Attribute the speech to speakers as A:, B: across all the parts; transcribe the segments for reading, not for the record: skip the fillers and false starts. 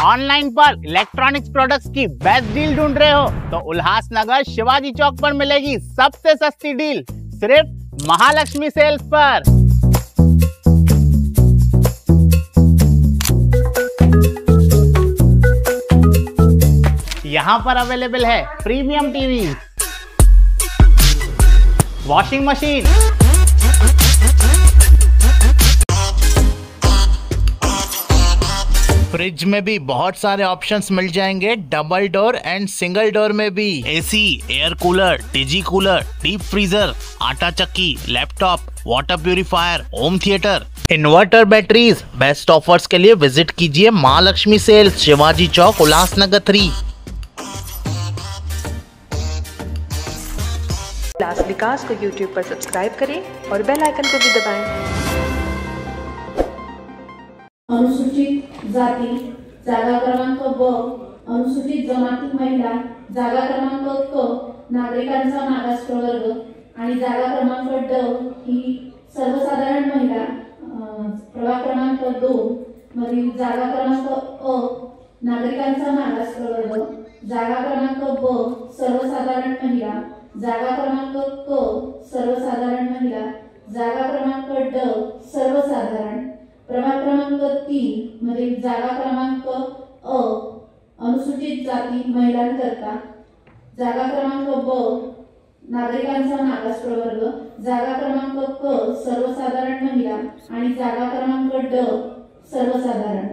A: Online पर electronics products की best deal ढूंढ रहे हो तो उल्लासनगर शिवाजी चौक पर मिलेगी सबसे सस्ती डील, सिर्फ महालक्ष्मी सेल्स पर। यहाँ पर अवेलेबल है premium TV, washing machine, fridge में भी बहुत सारे ऑप्शंस मिल जाएंगे, double door and single door में भी। एसी, एयर कूलर, टीजी कूलर, डीप फ्रीजर, आटा चक्की, laptop, water purifier, home theatre, inverter, batteries. Best offers के लिए विजिट कीजिए महालक्ष्मी सेल्स, शिवाजी चौक, उल्लासनगर 3।
B: क्लास विकास को YouTube पर सब्सक्राइब करें और बेल आइकन को भी दबाएं।
C: अनुसूचित जाती जागा क्रमांक ब, अनुसूचित जमाती महिला जागा क्रमांक क, नागरिकांचा मागास प्रवर्ग आणि जागा क्रमांक ड ही सर्वसाधारण महिला, प्रभाग क्रमांक 2 मधील जागा क्रमांक अ नागरिकांचा मागास प्रवर्ग, जागा क्रमांक ब सर्वसाधारण महिला, जागा क्रमांक क सर्वसाधारण महिला, जागा क्रमांक ड सर्वसाधारण, प्रभाग क्रमांक 3 मधील जागा क्रमांक अ अनुसूचित जाती महिलांकरता, जागा क्रमांक ब नागरिकांचा मागास प्रवर्ग, जागा क्रमांक क सर्वसाधारण महिला आणि जागा क्रमांक ड सर्वसाधारण,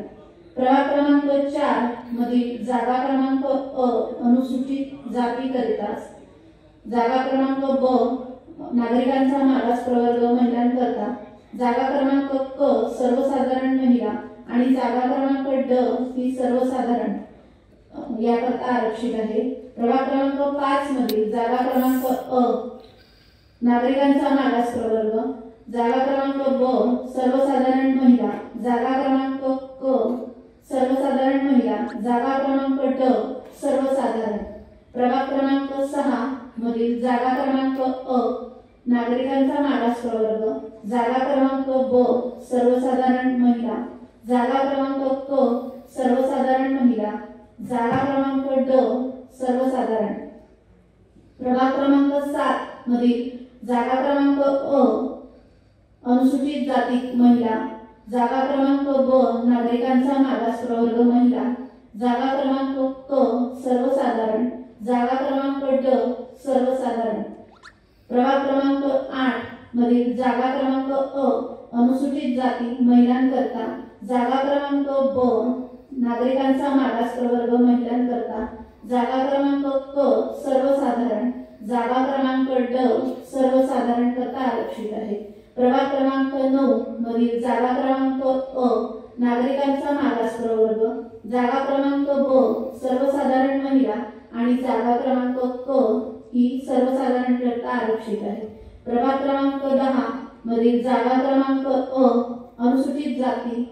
C: प्रभाग क्रमांक 4 मधील जागा क्रमांक अ अनुसूचित जाती करिता, जागा क्रमांक ब नागरिकांचा मागास प्रवर्ग महिलांकरता, जागा क्रमांक क सर्वसाधारण महिला आणि जागा क्रमांक ड ही सर्वसाधारण याकरता आरक्षित आहे। प्रभाग क्रमांक 5 मधील जागा क्रमांक अ नागरिकांचा मागास प्रवर्ग, जागा क्रमांक ब सर्वसाधारण महिला, जागा क्रमांक क सर्वसाधारण महिला, जागा क्रमांक ड सर्वसाधारण, प्रभाग क्रमांक 6 मधील जागा क्रमांक अ नागरिकांचा मागास प्रवर्ग, जागा क्रमांक ब सर्वसाधारण महिला, जागा क्रमांक क सर्वसाधारण महिला, जागा क्रमांक ड सर्वसाधारण, प्रभाग क्रमांक 7 मधील जागा क्रमांक अ अनुसूचित जाती महिला, जागा क्रमांक ब नागरिकांचा मागास प्रवर्ग महिला, जागा क्रमांक क सर्वसाधारण, जागा क्रमांक ड सर्वसाधारण, प्रभाग क्रमांक 8 मधील जागा क्रमांक अ अनुसूचित जाती महिलांकरता, जागा क्रमांक ब नागरिकांचा मागास प्रवर्ग महिलांकरता, जागा क्रमांक क सर्वसाधारण, जागा क्रमांक ड सर्वसाधारण करता आरक्षित आहे। प्रभाग क्रमांक 9 मधील जागा क्रमांक अ नागरिकांचा मागास प्रवर्ग, जागा क्रमांक ब सर्वसाधारण महिला आणि जागा क्रमांक क ही सर्वसाधारण करता आरक्षित आहे। प्रभाग क्रमांक 10 मधील जागा क्रमांक अ अनुसूचित जाती,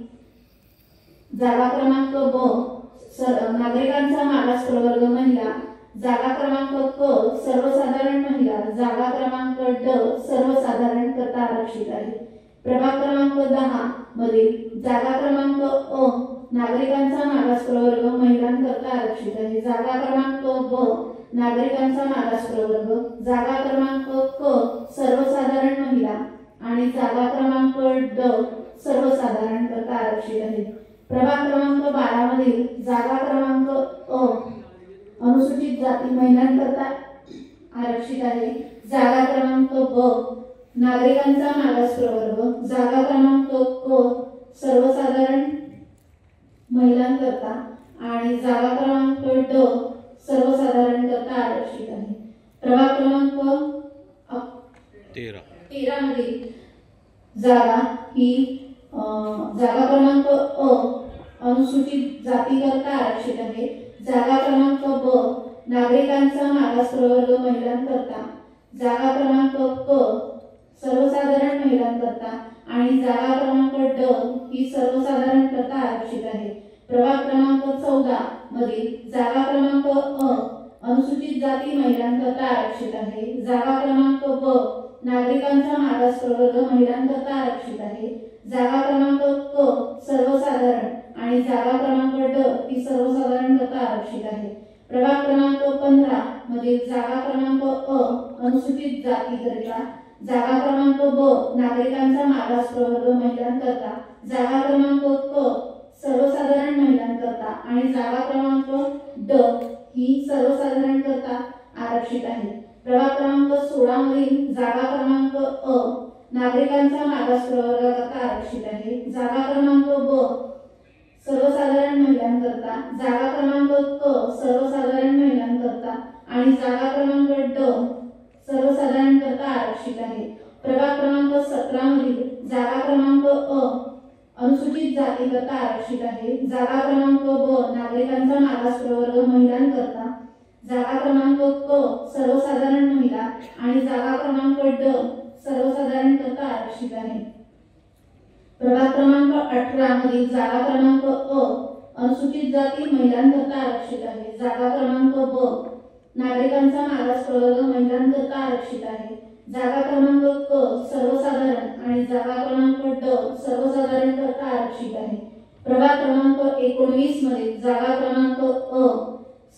C: जागा क्रमांक ब नागरिकांचा मागास प्रवर्ग महिला, जागा क्रमांक क सर्वसाधारण महिला, जागा क्रमांक ड सर्वसाधारण करता आरक्षित आहे। प्रभाग क्रमांक 10 मधील जागा क्रमांक अ नागरिकांचा मागास प्रवर्ग महिलांकरता आरक्षित आहे, जागा क्रमांक ब नागरिकांचा मागास प्रवर्ग, जागा क्रमांक क सर्वसाधारण महिला आणि जागा क्रमांक ड सर्वसाधारण करता आरक्षित आहे। प्रभाग क्रमांक 12 मधील जागा क्रमांक अ अनुसूचित जाती महिलांकरता आरक्षित आहे, जागा क्रमांक ब नागरिकांचा मागास प्रवर्ग, जागा क्रमांक क सर्वसाधारण महिलांकरता आणि जागा क्रमांक ड सर्वसाधारण करता आरक्षित आहे। प्रभाग क्रमांक 13 मधील जागा ही जागा क्रमांक अ अनुसूचित जाती करता आरक्षित आहे, जागा क्रमांक ब नागरिकांचा मागास प्रवर्ग महिलांकरता, जागा क्रमांक क सर्वसाधारण महिलांकरता आणि जागा क्रमांक ड ही सर्वसाधारण करता आरक्षित आहे। प्रभाग क्रमांक 14 मधील जागा क्रमांक अ अनुसूचित जाती महिलांकरता आरक्षित आहे, जागा क्रमांक ब नागरिकांचा मागास प्रवर्ग महिलांकरता आरक्षित आहे, जागा क्रमांक क सर्वसाधारण आणि जागा क्रमांक ड ही सर्वसाधारणकरता आरक्षित आहे। प्रभाग क्रमांक 15 मधील जागा क्रमांक अ अनुसूचित जातीकरिता, जागा क्रमांक ब नागरिकांचा मागास प्रवर्ग महिलांकरता, जागा क्रमांक क सर्वसाधारण महिलांकरता आणि जागा क्रमांक ड ही सर्वसाधारणकरता आरक्षित आहे। प्रभाग क्रमांक 16 मधील जागा क्रमांक अ नागरिकांचा मागास प्रवर्गाकरता आरक्षित आहे। जागा क्रमांक ब सर्वसाधारण महिलांकरता, जागा क्रमांक क सर्वसाधारण महिलांकरता आणि जागा क्रमांक ड सर्वसाधारणकरता आरक्षित आहे। प्रभाग क्रमांक 17 मधील जागा क्रमांक अ अनुसूचित जातीकरता आरक्षित आहे। जागा क्रमांक ब नागरिकांचा मागास प्रवर्ग महिलांकरता, जागा क्रमांक क सर्वसाधारण महिला आणि जागा क्रमांक ड सर्वसाधारणकरता आरक्षित आहे। प्रभाग क्रमांक 18 मधील जागा क्रमांक अ अनुसूचित जाती महिलांकरता आरक्षित आहे। जागा क्रमांक ब नागरिकांचा मागास प्रवर्ग महिलांकरता आरक्षित आहे। जागा क्रमांक क सर्वसाधारण आणि जागा क्रमांक ड सर्वसाधारणकरता आरक्षित आहे। प्रभाग क्रमांक 19 मधील जागा क्रमांक अ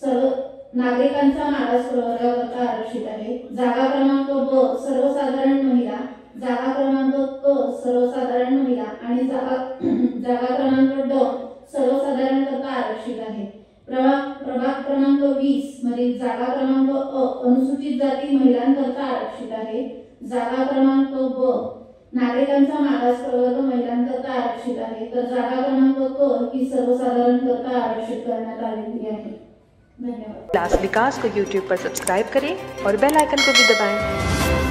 C: सर्व नागरिकांचा मागास प्रवर्गाकरता आरक्षित आहे। जागा क्रमांक ब सर्वसाधारण महिला, जागा क्रमांक क सर्वसाधारण महिला आणि जागा क्रमांक ड सर्वसाधारणकरता आरक्षित आहे। प्रभाग क्रमांक 20 मधील जागा क्रमांक अ अनुसूचित जाती महिलांकरता आरक्षित आहे। जागा क्रमांक ब नागरिकांचा मागास प्रवर्ग महिलांकरता आरक्षित आहे, तर जागा क्रमांक क ही सर्वसाधारणकरता आरक्षित करण्यात आलेली आहे। धन्यवाद।
B: क्लास विकास को YouTube पर सब्सक्राइब करें और बेल आइकन को भी दबाएं।